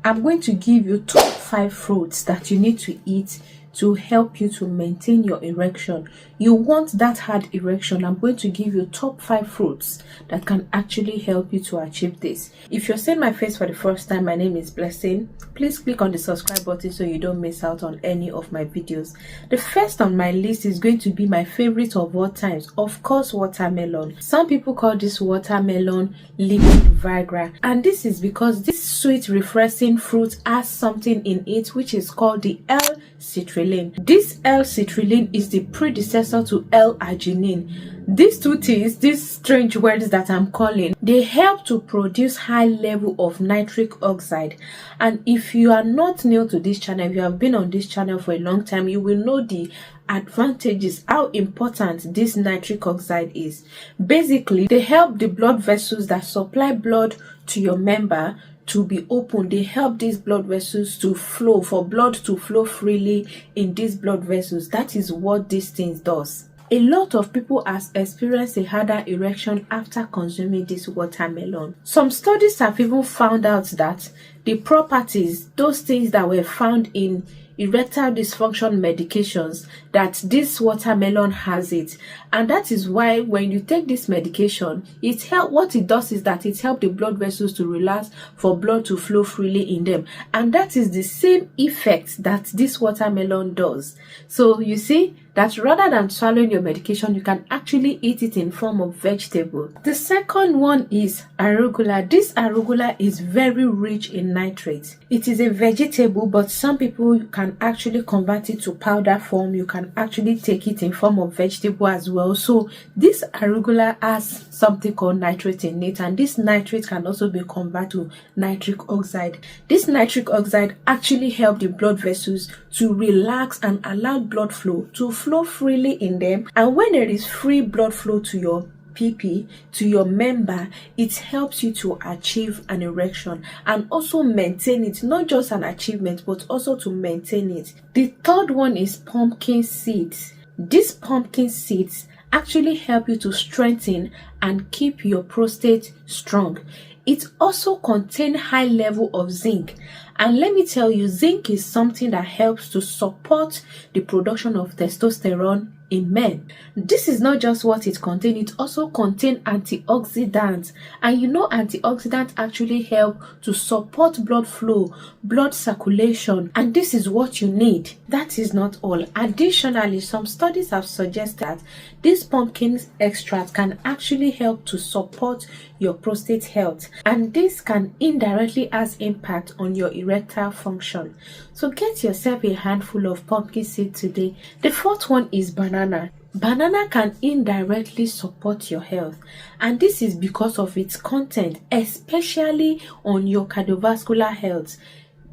I'm going to give you top 5 fruits that you need to eat to help you to maintain your erection. You want that hard erection. I'm going to give you top 5 fruits that can actually help you to achieve this. If you're seeing my face for the first time, my name is Blessing. Please click on the subscribe button so you don't miss out on any of my videos. The first on my list is going to be my favorite of all times, of course, watermelon. Some people call this watermelon liquid viagra, and this is because this sweet refreshing fruit has something in it which is called the L-citrulline. This L-citrulline is the predecessor to L-arginine. These two things, these strange words that I'm calling, they help to produce high level of nitric oxide. And if you are not new to this channel, if you have been on this channel for a long time, you will know the advantages, how important this nitric oxide is. Basically, they help the blood vessels that supply blood to your member to be open. They help these blood vessels to flow, for blood to flow freely in these blood vessels. That is what these things does. A lot of people has experienced a harder erection after consuming this watermelon. Some studies have even found out that the properties, those things that were found in erectile dysfunction medications, that this watermelon has it. And that is why when you take this medication, what it does is that it helps the blood vessels to relax, for blood to flow freely in them. And that is the same effect that this watermelon does. So you see that rather than swallowing your medication, you can actually eat it in form of vegetable. The second one is arugula. This arugula is very rich in nitrates. It is a vegetable, but some people can actually convert it to powder form. You can actually take it in form of vegetable as well. So this arugula has something called nitrate in it, and this nitrate can also be converted to nitric oxide. This nitric oxide actually helps the blood vessels to relax and allow blood flow to flow freely in them. And when there is free blood flow to your PP, to your member, it helps you to achieve an erection and also maintain it. Not just an achievement, but also to maintain it. The third one is pumpkin seeds. These pumpkin seeds actually help you to strengthen and keep your prostate strong. It also contains high level of zinc. And let me tell you, zinc is something that helps to support the production of testosterone in men. This is not just what it contains, it also contains antioxidants. And you know, antioxidants actually help to support blood flow, blood circulation, and this is what you need. That is not all. Additionally, some studies have suggested that this pumpkin extract can actually help to support your prostate health, and this can indirectly has impact on your erectile function. So get yourself a handful of pumpkin seed today. The fourth one is banana. Banana can indirectly support your health, and this is because of its content, especially on your cardiovascular health.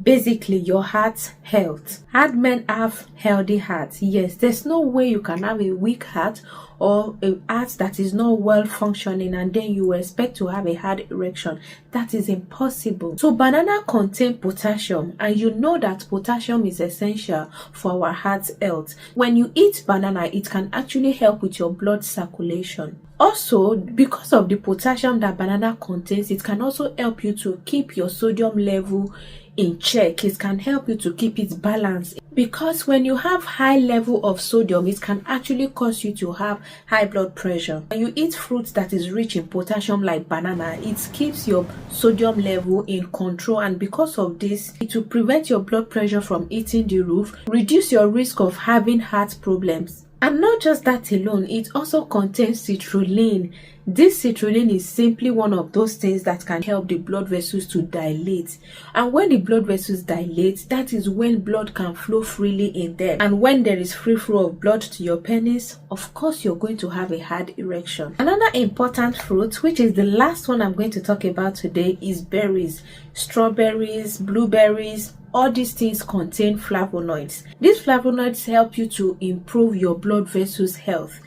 Basically, your heart health. Hard men have healthy hearts. Yes, there's no way you can have a weak heart or a heart that is not well functioning and then you expect to have a hard erection. That is impossible. So banana contains potassium, and you know that potassium is essential for our heart health. When you eat banana, it can actually help with your blood circulation. Also, because of the potassium that banana contains, it can also help you to keep your sodium level in check. It can help you to keep it balanced, because when you have high level of sodium, it can actually cause you to have high blood pressure. When you eat fruits that is rich in potassium like banana, it keeps your sodium level in control, and because of this, it will prevent your blood pressure from hitting the roof, reduce your risk of having heart problems. And not just that alone, it also contains citrulline. This citrulline is simply one of those things that can help the blood vessels to dilate. And when the blood vessels dilate, that is when blood can flow freely in them. And when there is free flow of blood to your penis, of course you're going to have a hard erection. Another important fruit, which is the last one I'm going to talk about today, is berries. Strawberries, blueberries, all these things contain flavonoids. These flavonoids help you to improve your blood vessels health.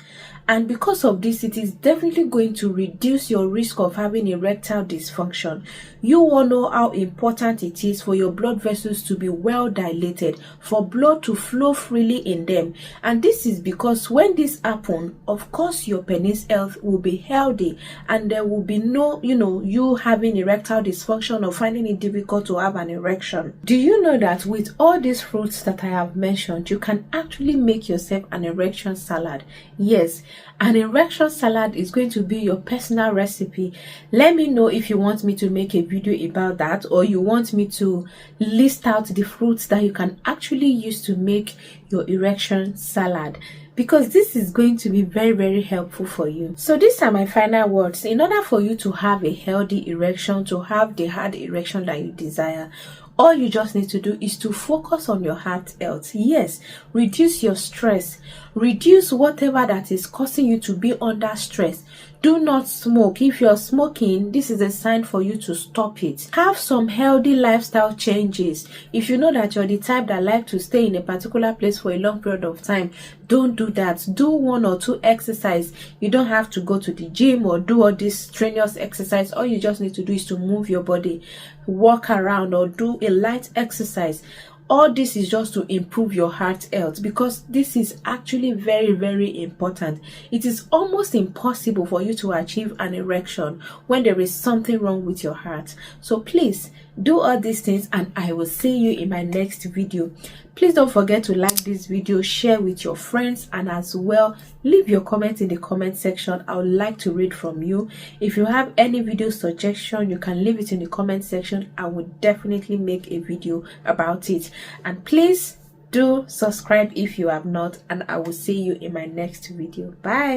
and because of this, it is definitely going to reduce your risk of having erectile dysfunction. You all know how important it is for your blood vessels to be well dilated, for blood to flow freely in them. And this is because when this happens, of course your penis health will be healthy, and there will be no you having erectile dysfunction or finding it difficult to have an erection. Do you know that with all these fruits that I have mentioned, you can actually make yourself an erection salad? Yes, an erection salad is going to be your personal recipe. Let me know if you want me to make a video about that, or you want me to list out the fruits that you can actually use to make your erection salad, because this is going to be very, very helpful for you. So these are my final words. In order for you to have a healthy erection, to have the hard erection that you desire, all you just need to do is to focus on your heart health. Yes, reduce your stress, reduce whatever that is causing you to be under stress. Do not smoke. If you're smoking, this is a sign for you to stop it. Have some healthy lifestyle changes. If you know that you're the type that like to stay in a particular place for a long period of time, don't do that. Do 1 or 2 exercise. You don't have to go to the gym or do all this strenuous exercise. All you just need to do is to move your body, walk around, or do a light exercise. All this is just to improve your heart health, because this is actually very, very important. It is almost impossible for you to achieve an erection when there is something wrong with your heart. So please do all these things, and I will see you in my next video. Please don't forget to like this video, share with your friends, and as well leave your comments in the comment section. I would like to read from you. If you have any video suggestion, you can leave it in the comment section. I would definitely make a video about it. And please do subscribe if you have not, and I will see you in my next video. Bye.